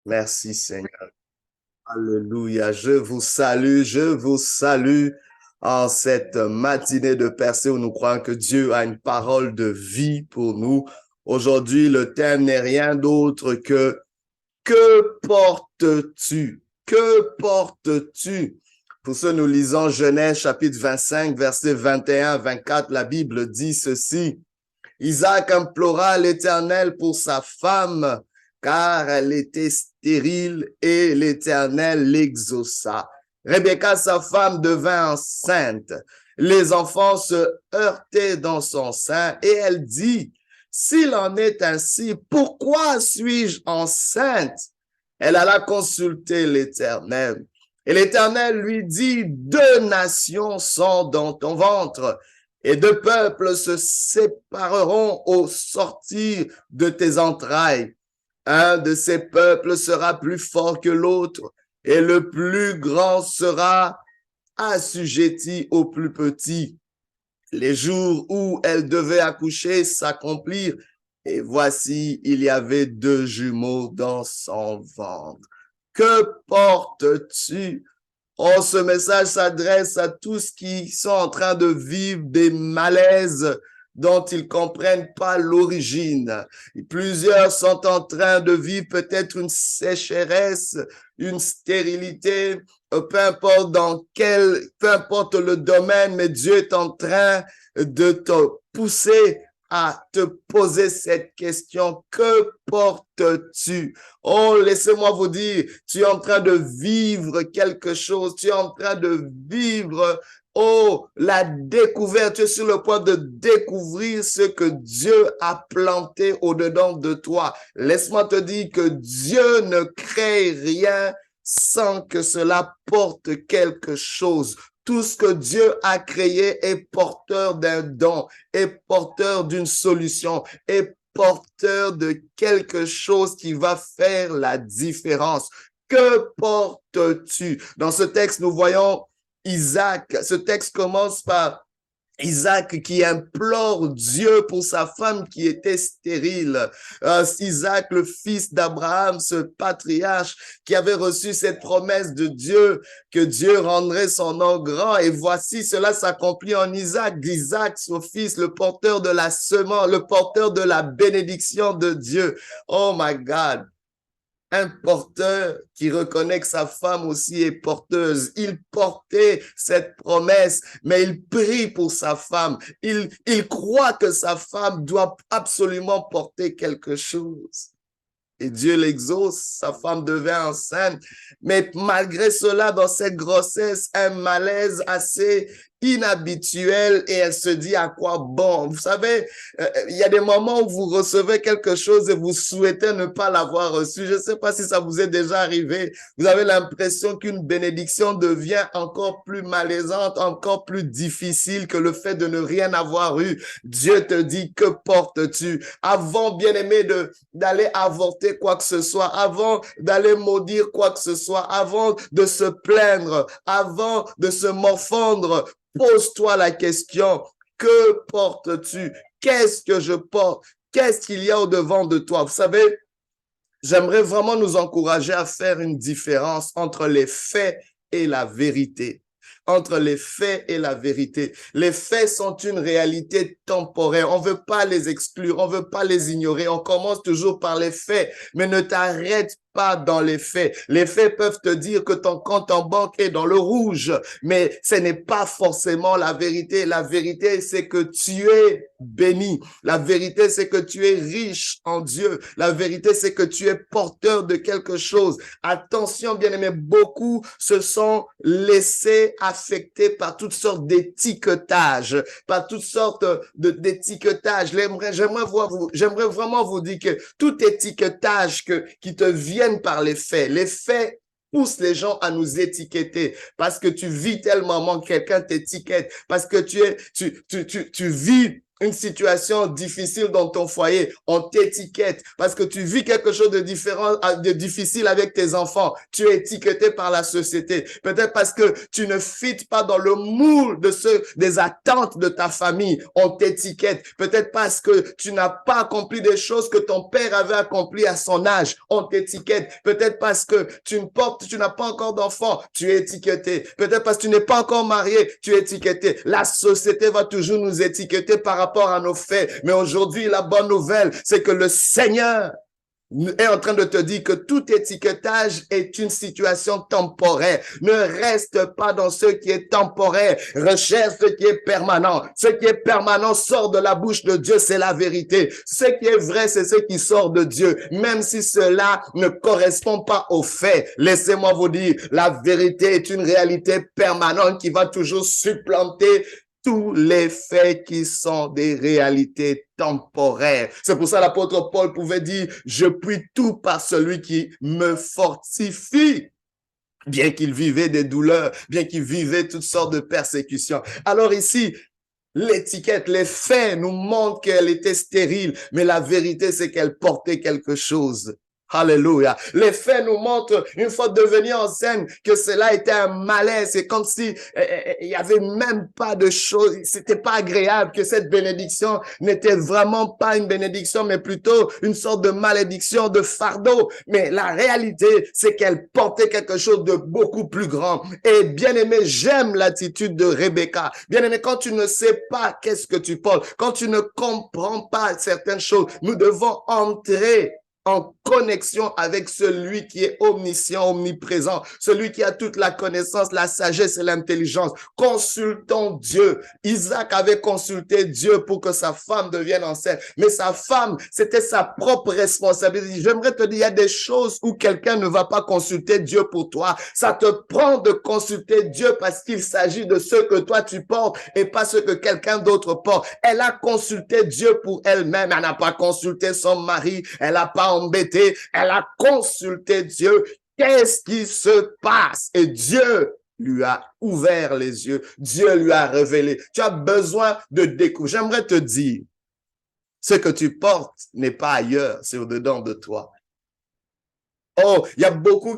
Merci Seigneur. Alléluia. Je vous salue en cette matinée de percée où nous croyons que Dieu a une parole de vie pour nous. Aujourd'hui, le thème n'est rien d'autre que portes-tu? Que portes-tu? Pour ce, nous lisons Genèse chapitre 25, versets 21 à 24. La Bible dit ceci. Isaac implora l'Éternel pour sa femme, car elle était stérile et l'Éternel l'exauça. Rebecca, sa femme, devint enceinte. Les enfants se heurtaient dans son sein et elle dit, s'il en est ainsi, pourquoi suis-je enceinte? Elle alla consulter l'Éternel. Et l'Éternel lui dit, 2 nations sont dans ton ventre et 2 peuples se sépareront au sortir de tes entrailles. Un de ces peuples sera plus fort que l'autre et le plus grand sera assujetti au plus petit. Les jours où elle devait accoucher s'accomplirent et voici, il y avait 2 jumeaux dans son ventre. Que portes-tu? Oh, ce message s'adresse à tous qui sont en train de vivre des malaises dont ils comprennent pas l'origine. Plusieurs sont en train de vivre peut-être une sécheresse, une stérilité, peu importe peu importe le domaine, mais Dieu est en train de te pousser à te poser cette question. Que portes-tu? Oh, laissez-moi vous dire, tu es en train de vivre quelque chose. Tu es en train de vivre, oh, la découverte. Tu es sur le point de découvrir ce que Dieu a planté au-dedans de toi. Laisse-moi te dire que Dieu ne crée rien sans que cela porte quelque chose. Tout ce que Dieu a créé est porteur d'un don, est porteur d'une solution, est porteur de quelque chose qui va faire la différence. Que portes-tu? Dans ce texte, nous voyons Isaac. Ce texte commence par Isaac qui implore Dieu pour sa femme qui était stérile. Isaac, le fils d'Abraham, ce patriarche qui avait reçu cette promesse de Dieu, que Dieu rendrait son nom grand. Et voici, cela s'accomplit en Isaac. Isaac, son fils, le porteur de la semence, le porteur de la bénédiction de Dieu. Oh my God. Un porteur qui reconnaît que sa femme aussi est porteuse. Il portait cette promesse, mais il prie pour sa femme. Il croit que sa femme doit absolument porter quelque chose. Et Dieu l'exauce, sa femme devient enceinte. Mais malgré cela, dans cette grossesse, un malaise assez inhabituel et elle se dit à quoi bon. Vous savez, il y a des moments où vous recevez quelque chose et vous souhaitez ne pas l'avoir reçu. Je ne sais pas si ça vous est déjà arrivé. Vous avez l'impression qu'une bénédiction devient encore plus malaisante, encore plus difficile que le fait de ne rien avoir eu. Dieu te dit, que portes-tu? Avant, bien aimé, d'aller avorter quoi que ce soit, avant d'aller maudire quoi que ce soit, avant de se plaindre, avant de se morfondre, pose-toi la question, que portes-tu? Qu'est-ce que je porte? Qu'est-ce qu'il y a au-devant de toi? Vous savez, j'aimerais vraiment nous encourager à faire une différence entre les faits et la vérité. Entre les faits et la vérité. Les faits sont une réalité temporaire. On ne veut pas les exclure, on ne veut pas les ignorer. On commence toujours par les faits, mais ne t'arrête pas dans les faits. Les faits peuvent te dire que ton compte en banque est dans le rouge, mais ce n'est pas forcément la vérité. La vérité, c'est que tu es béni. La vérité, c'est que tu es riche en Dieu. La vérité, c'est que tu es porteur de quelque chose. Attention, bien-aimés, beaucoup se sont laissés affecter par toutes sortes d'étiquetages, par toutes sortes d'étiquetages. J'aimerais vraiment vous dire que tout étiquetage qui te viennent par les faits pousse les gens à nous étiqueter parce que tu vis tel moment, quelqu'un t'étiquette, parce que tu vis une situation difficile dans ton foyer, on t'étiquette parce que tu vis quelque chose de différent, de difficile avec tes enfants. Tu es étiqueté par la société. Peut-être parce que tu ne fites pas dans le moule des attentes de ta famille. On t'étiquette. Peut-être parce que tu n'as pas accompli des choses que ton père avait accomplies à son âge. On t'étiquette. Peut-être parce que tu n'as pas encore d'enfant. Tu es étiqueté. Peut-être parce que tu n'es pas encore marié. Tu es étiqueté. La société va toujours nous étiqueter par rapport à nos faits. Mais aujourd'hui, la bonne nouvelle, c'est que le Seigneur est en train de te dire que tout étiquetage est une situation temporaire. Ne reste pas dans ce qui est temporaire. Recherche ce qui est permanent. Ce qui est permanent sort de la bouche de Dieu, c'est la vérité. Ce qui est vrai, c'est ce qui sort de Dieu. Même si cela ne correspond pas aux faits. Laissez-moi vous dire, la vérité est une réalité permanente qui va toujours supplanter tous les faits qui sont des réalités temporaires. C'est pour ça l'apôtre Paul pouvait dire, je puis tout par celui qui me fortifie. Bien qu'il vivait des douleurs, bien qu'il vivait toutes sortes de persécutions. Alors ici, l'étiquette, les faits nous montrent qu'elle était stérile, mais la vérité, c'est qu'elle portait quelque chose. Alléluia. Les faits nous montrent, une fois devenu enceinte, que cela était un malaise. C'est comme si il y avait même pas de choses. C'était pas agréable, que cette bénédiction n'était vraiment pas une bénédiction, mais plutôt une sorte de malédiction, de fardeau. Mais la réalité, c'est qu'elle portait quelque chose de beaucoup plus grand. Et bien aimé, j'aime l'attitude de Rebecca. Bien aimé, quand tu ne sais pas qu'est-ce que tu portes, quand tu ne comprends pas certaines choses, nous devons entrer en connexion avec celui qui est omniscient, omniprésent, celui qui a toute la connaissance, la sagesse et l'intelligence. Consultons Dieu. Isaac avait consulté Dieu pour que sa femme devienne enceinte, mais sa femme, c'était sa propre responsabilité. J'aimerais te dire, il y a des choses où quelqu'un ne va pas consulter Dieu pour toi. Ça te prend de consulter Dieu parce qu'il s'agit de ce que toi tu portes et pas ce que quelqu'un d'autre porte. Elle a consulté Dieu pour elle-même. Elle n'a pas consulté son mari. Elle n'a pas embêté. Elle a consulté Dieu. Qu'est-ce qui se passe? Et Dieu lui a ouvert les yeux. Dieu lui a révélé. Tu as besoin de découvrir. J'aimerais te dire, ce que tu portes n'est pas ailleurs, c'est au-dedans de toi. Oh, il y a beaucoup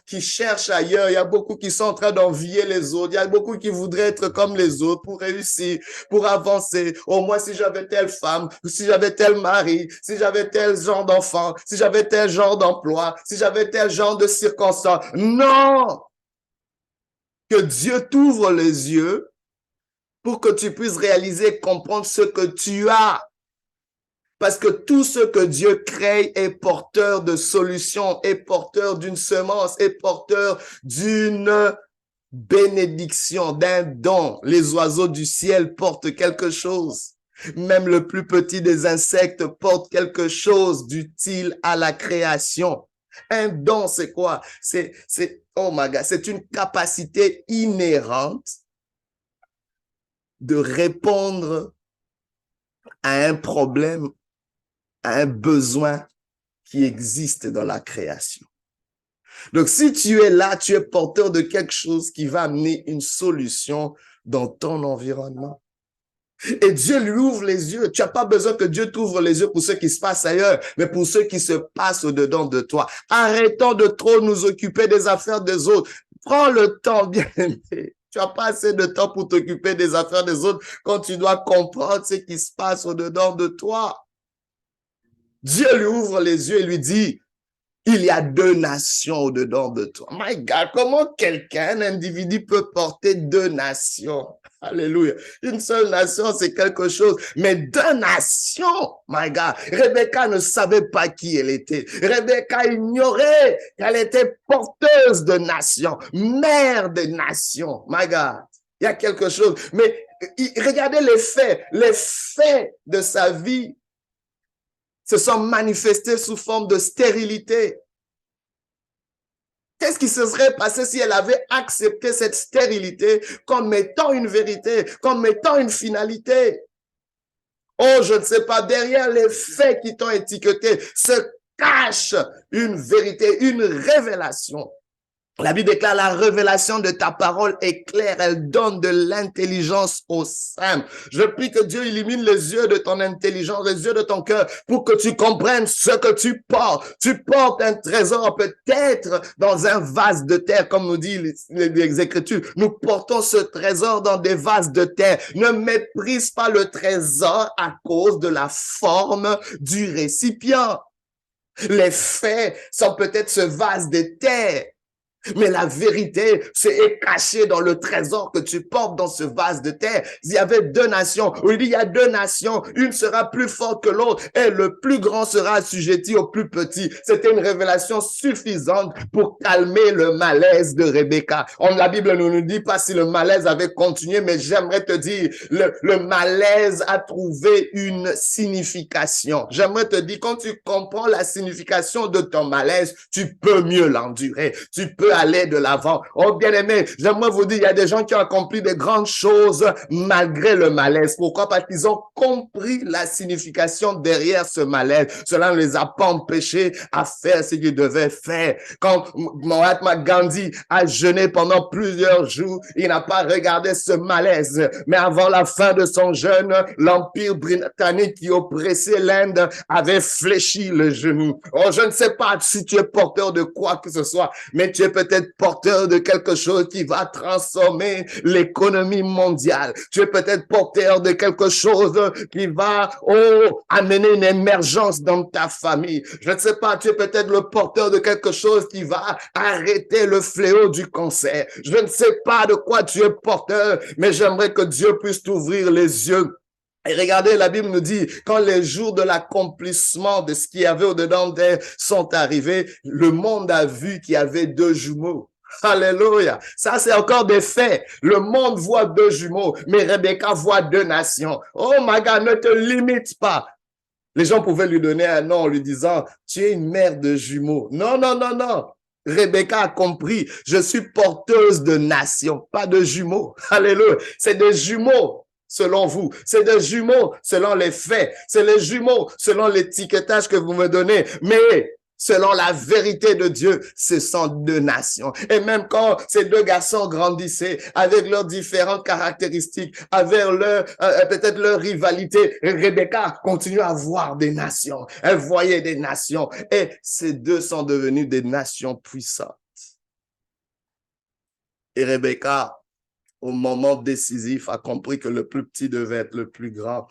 qui cherchent ailleurs, il y a beaucoup qui sont en train d'envier les autres, il y a beaucoup qui voudraient être comme les autres pour réussir, pour avancer. Oh, moi, si j'avais telle femme, si j'avais tel mari, si j'avais tel genre d'enfant, si j'avais tel genre d'emploi, si j'avais tel genre de circonstances. Non! Que Dieu t'ouvre les yeux pour que tu puisses réaliser, comprendre ce que tu as. Parce que tout ce que Dieu crée est porteur de solutions, est porteur d'une semence, est porteur d'une bénédiction, d'un don. Les oiseaux du ciel portent quelque chose. Même le plus petit des insectes porte quelque chose d'utile à la création. Un don, c'est quoi? Oh my God, c'est une capacité inhérente de répondre à un problème, à un besoin qui existe dans la création. Donc, si tu es là, tu es porteur de quelque chose qui va amener une solution dans ton environnement. Et Dieu lui ouvre les yeux. Tu n'as pas besoin que Dieu t'ouvre les yeux pour ce qui se passe ailleurs, mais pour ce qui se passe au-dedans de toi. Arrêtons de trop nous occuper des affaires des autres. Prends le temps, bien aimé. Tu n'as pas assez de temps pour t'occuper des affaires des autres quand tu dois comprendre ce qui se passe au-dedans de toi. Dieu lui ouvre les yeux et lui dit, il y a 2 nations au-dedans de toi. My God, comment quelqu'un, un individu peut porter 2 nations? Alléluia. Une seule nation, c'est quelque chose. Mais 2 nations, my God. Rebecca ne savait pas qui elle était. Rebecca ignorait qu'elle était porteuse de nations, mère des nations. My God. Il y a quelque chose. Mais regardez les faits de sa vie se sont manifestés sous forme de stérilité. Qu'est-ce qui se serait passé si elle avait accepté cette stérilité comme étant une vérité, comme étant une finalité? Oh, je ne sais pas, derrière les faits qui t'ont étiqueté se cache une vérité, une révélation. La Bible déclare la révélation de ta parole est claire, elle donne de l'intelligence aux simples. Je prie que Dieu illumine les yeux de ton intelligence, les yeux de ton cœur pour que tu comprennes ce que tu portes. Tu portes un trésor peut-être dans un vase de terre, comme nous dit les Écritures. Nous portons ce trésor dans des vases de terre. Ne méprise pas le trésor à cause de la forme du récipient. Les faits sont peut-être ce vase de terre. Mais la vérité, c'est cachée dans le trésor que tu portes dans ce vase de terre. Il y avait deux nations. Il y a deux nations. Une sera plus forte que l'autre et le plus grand sera assujetti au plus petit. C'était une révélation suffisante pour calmer le malaise de Rebecca. La Bible ne nous dit pas si le malaise avait continué, mais j'aimerais te dire, le malaise a trouvé une signification. J'aimerais te dire, quand tu comprends la signification de ton malaise, tu peux mieux l'endurer. Tu peux aller de l'avant. Oh, bien-aimé, j'aimerais vous dire, il y a des gens qui ont accompli de grandes choses malgré le malaise. Pourquoi? Parce qu'ils ont compris la signification derrière ce malaise. Cela ne les a pas empêchés à faire ce qu'ils devaient faire. Quand Mahatma Gandhi a jeûné pendant plusieurs jours, il n'a pas regardé ce malaise. Mais avant la fin de son jeûne, l'Empire britannique qui oppressait l'Inde avait fléchi le genou. Oh, je ne sais pas si tu es porteur de quoi que ce soit, mais tu es peut-être porteur de quelque chose qui va transformer l'économie mondiale. Tu es peut-être porteur de quelque chose qui va amener une émergence dans ta famille. Je ne sais pas, tu es peut-être le porteur de quelque chose qui va arrêter le fléau du cancer. Je ne sais pas de quoi tu es porteur, mais j'aimerais que Dieu puisse t'ouvrir les yeux. Et regardez, la Bible nous dit, quand les jours de l'accomplissement de ce qu'il y avait au-dedans d'elle sont arrivés, le monde a vu qu'il y avait deux jumeaux. Alléluia. Ça, c'est encore des faits. Le monde voit deux jumeaux, mais Rebecca voit deux nations. Oh my God, ne te limite pas. Les gens pouvaient lui donner un nom en lui disant, tu es une mère de jumeaux. Non, non, non, non. Rebecca a compris, je suis porteuse de nations, pas de jumeaux. Alléluia. C'est des jumeaux. Selon vous, c'est des jumeaux selon les faits, c'est les jumeaux selon l'étiquetage que vous me donnez, mais selon la vérité de Dieu, ce sont deux nations. Et même quand ces deux garçons grandissaient avec leurs différentes caractéristiques, avec peut-être leur rivalité, Rebecca continue à voir des nations. Elle voyait des nations et ces deux sont devenus des nations puissantes. Et Rebecca, au moment décisif, a compris que le plus petit devait être le plus grand.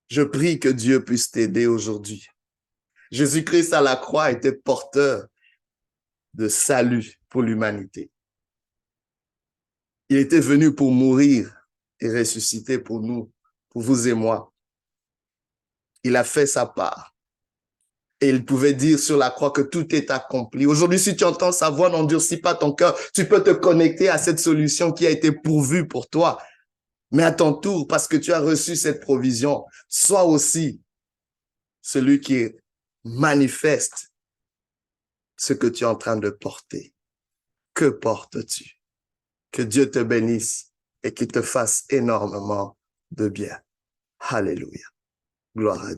Je prie que Dieu puisse t'aider aujourd'hui. Jésus-Christ à la croix était porteur de salut pour l'humanité. Il était venu pour mourir et ressusciter pour nous, pour vous et moi. Il a fait sa part. Et il pouvait dire sur la croix que tout est accompli. Aujourd'hui, si tu entends sa voix, n'endurcis pas ton cœur. Tu peux te connecter à cette solution qui a été pourvue pour toi. Mais à ton tour, parce que tu as reçu cette provision, sois aussi celui qui manifeste ce que tu es en train de porter. Que portes-tu? Que Dieu te bénisse et qu'il te fasse énormément de bien. Alléluia. Gloire à Dieu.